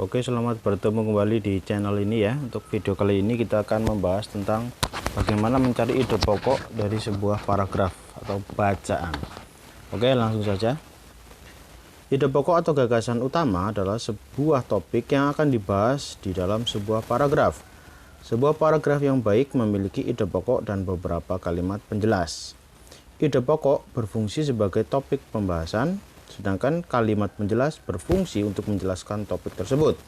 Oke, selamat bertemu kembali di channel ini ya. Untuk video kali ini kita akan membahas tentang bagaimana mencari ide pokok dari sebuah paragraf atau bacaan. Oke, langsung saja. Ide pokok atau gagasan utama adalah sebuah topik yang akan dibahas di dalam sebuah paragraf. Sebuah paragraf yang baik memiliki ide pokok dan beberapa kalimat penjelas. Ide pokok berfungsi sebagai topik pembahasan, sedangkan kalimat penjelas berfungsi untuk menjelaskan topik tersebut.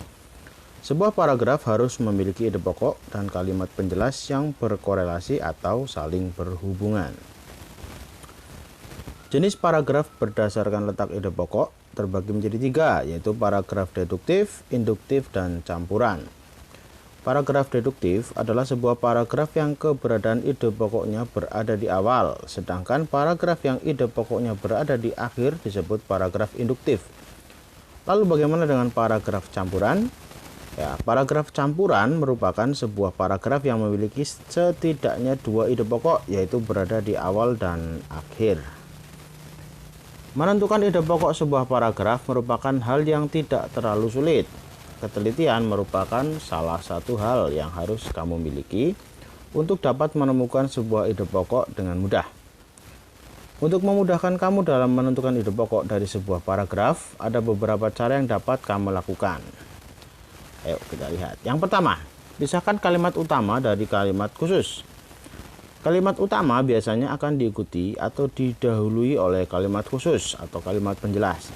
Sebuah paragraf harus memiliki ide pokok dan kalimat penjelas yang berkorelasi atau saling berhubungan. Jenis paragraf berdasarkan letak ide pokok terbagi menjadi tiga, yaitu paragraf deduktif, induktif, dan campuran. Paragraf deduktif adalah sebuah paragraf yang keberadaan ide pokoknya berada di awal, sedangkan paragraf yang ide pokoknya berada di akhir disebut paragraf induktif. Lalu bagaimana dengan paragraf campuran? Ya, paragraf campuran merupakan sebuah paragraf yang memiliki setidaknya dua ide pokok, yaitu berada di awal dan akhir. Menentukan ide pokok sebuah paragraf merupakan hal yang tidak terlalu sulit. Ketelitian merupakan salah satu hal yang harus kamu miliki untuk dapat menemukan sebuah ide pokok dengan mudah. Untuk memudahkan kamu dalam menentukan ide pokok dari sebuah paragraf, ada beberapa cara yang dapat kamu lakukan. Ayo kita lihat. Yang pertama, pisahkan kalimat utama dari kalimat khusus. Kalimat utama biasanya akan diikuti atau didahului oleh kalimat khusus atau kalimat penjelas.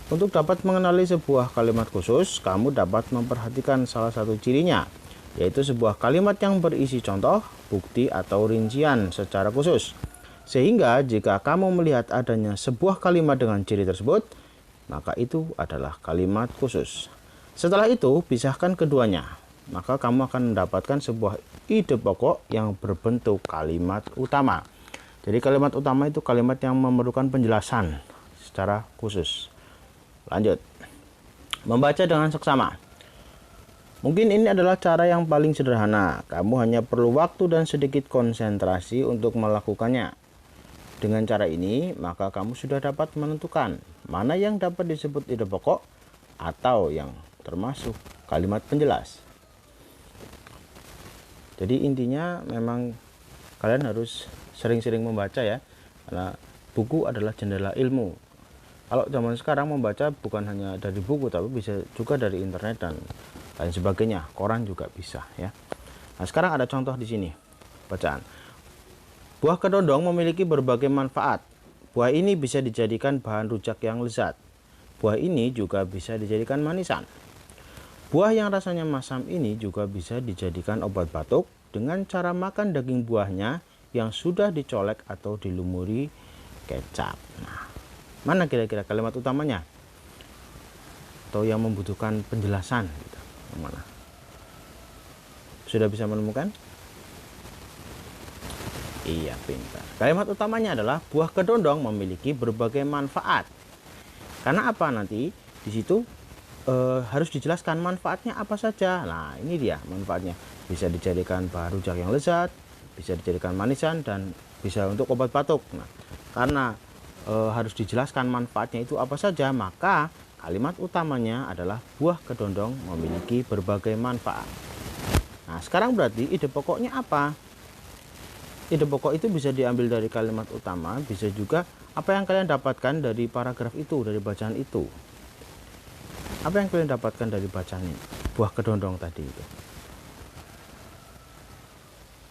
Untuk dapat mengenali sebuah kalimat khusus, kamu dapat memperhatikan salah satu cirinya, yaitu sebuah kalimat yang berisi contoh, bukti, atau rincian secara khusus. Sehingga jika kamu melihat adanya sebuah kalimat dengan ciri tersebut, maka itu adalah kalimat khusus. Setelah itu, pisahkan keduanya, maka kamu akan mendapatkan sebuah ide pokok yang berbentuk kalimat utama. Jadi kalimat utama itu kalimat yang memerlukan penjelasan secara khusus. Lanjut, membaca dengan seksama. Mungkin ini adalah cara yang paling sederhana. Kamu hanya perlu waktu dan sedikit konsentrasi untuk melakukannya. Dengan cara ini, maka kamu sudah dapat menentukan mana yang dapat disebut ide pokok atau yang termasuk kalimat penjelas. Jadi intinya memang kalian harus sering-sering membaca ya, karena buku adalah jendela ilmu. Kalau zaman sekarang membaca bukan hanya dari buku, tapi bisa juga dari internet dan lain sebagainya. Koran juga bisa ya. Nah, sekarang ada contoh di sini bacaan. Buah kedondong memiliki berbagai manfaat. Buah ini bisa dijadikan bahan rujak yang lezat. Buah ini juga bisa dijadikan manisan. Buah yang rasanya masam ini juga bisa dijadikan obat batuk dengan cara makan daging buahnya yang sudah dicolek atau dilumuri kecap. Nah, mana kira-kira kalimat utamanya? Atau yang membutuhkan penjelasan gitu. Yang mana? Sudah bisa menemukan? Iya, pintar. Kalimat utamanya adalah buah kedondong memiliki berbagai manfaat. Karena apa nanti? Di situ harus dijelaskan manfaatnya apa saja. Nah, ini dia manfaatnya. Bisa dijadikan bahan rujak yang lezat, bisa dijadikan manisan, dan bisa untuk obat batuk. Nah, karena harus dijelaskan manfaatnya itu apa saja, maka kalimat utamanya adalah buah kedondong memiliki berbagai manfaat. Nah, sekarang berarti ide pokoknya apa? Ide pokok itu bisa diambil dari kalimat utama, bisa juga apa yang kalian dapatkan dari paragraf itu, dari bacaan itu. Apa yang kalian dapatkan dari bacaan ini? Buah kedondong tadi itu.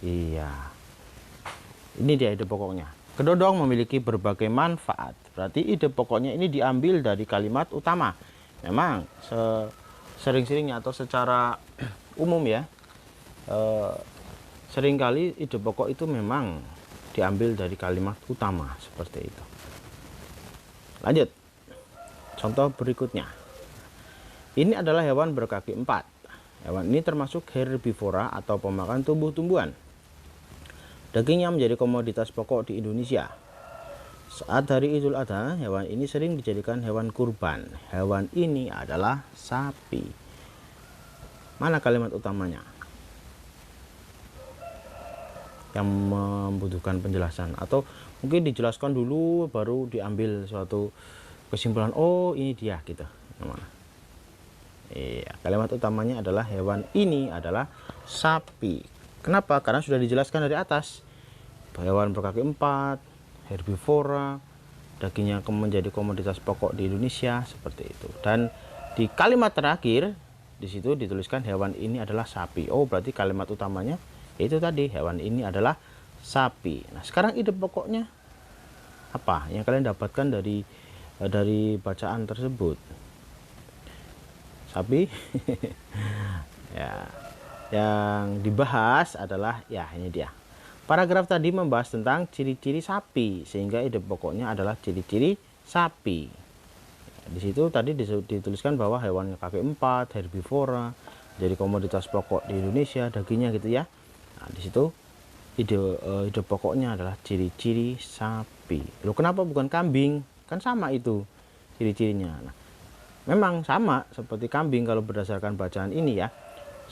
Iya. Ini dia ide pokoknya. Kedondong memiliki berbagai manfaat. Berarti ide pokoknya ini diambil dari kalimat utama. Memang sering-seringnya atau secara umum ya, seringkali ide pokok itu memang diambil dari kalimat utama seperti itu. Lanjut, contoh berikutnya. Ini adalah hewan berkaki 4. Hewan ini termasuk herbivora atau pemakan tumbuh-tumbuhan. Dagingnya menjadi komoditas pokok di Indonesia. Saat hari Idul Adha, hewan ini sering dijadikan hewan kurban. Hewan ini adalah sapi. Mana kalimat utamanya? Yang membutuhkan penjelasan. Atau mungkin dijelaskan dulu, baru diambil suatu kesimpulan. Oh, ini dia gitu. Yang mana? Iya, kalimat utamanya adalah hewan ini adalah sapi. Kenapa? Karena sudah dijelaskan dari atas. Hewan berkaki 4, herbivora, dagingnya menjadi komoditas pokok di Indonesia, seperti itu. Dan di kalimat terakhir di situ dituliskan hewan ini adalah sapi. Oh, berarti kalimat utamanya itu tadi, hewan ini adalah sapi. Nah, sekarang ide pokoknya apa yang kalian dapatkan dari bacaan tersebut? Sapi. Ya, yang dibahas adalah ya ini dia. Paragraf tadi membahas tentang ciri-ciri sapi, sehingga ide pokoknya adalah ciri-ciri sapi. Di situ tadi dituliskan bahwa hewan kaki 4, herbivora, jadi komoditas pokok di Indonesia, dagingnya gitu ya. Nah, di situ ide pokoknya adalah ciri-ciri sapi. Loh, kenapa bukan kambing? Kan sama itu ciri-cirinya. Nah, memang sama seperti kambing kalau berdasarkan bacaan ini ya.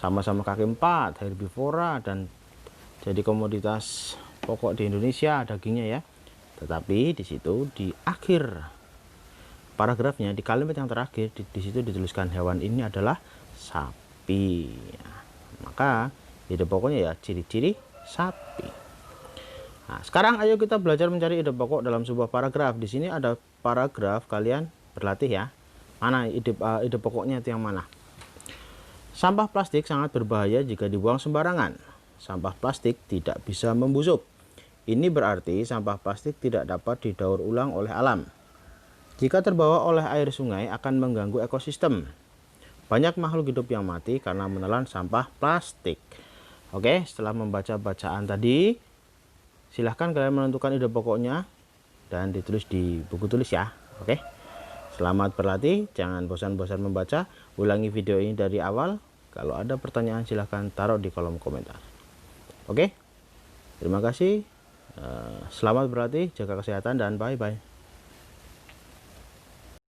Sama-sama kaki 4, herbivora, dan jadi komoditas pokok di Indonesia dagingnya ya. Tetapi di situ di akhir paragrafnya, di kalimat yang terakhir di situ dituliskan hewan ini adalah sapi. Nah, maka ide pokoknya ya ciri-ciri sapi. Nah, sekarang ayo kita belajar mencari ide pokok dalam sebuah paragraf. Di sini ada paragraf, kalian berlatih ya. Mana ide pokoknya itu yang mana? Sampah plastik sangat berbahaya jika dibuang sembarangan. Sampah plastik tidak bisa membusuk. Ini berarti sampah plastik tidak dapat didaur ulang oleh alam. Jika terbawa oleh air sungai akan mengganggu ekosistem. Banyak makhluk hidup yang mati karena menelan sampah plastik. Oke, setelah membaca bacaan tadi, silahkan kalian menentukan ide pokoknya dan ditulis di buku tulis ya. Oke. Selamat berlatih, jangan bosan-bosan membaca. Ulangi video ini dari awal. Kalau ada pertanyaan silahkan taruh di kolom komentar. Oke, terima kasih. Selamat berlatih, jaga kesehatan, dan bye-bye.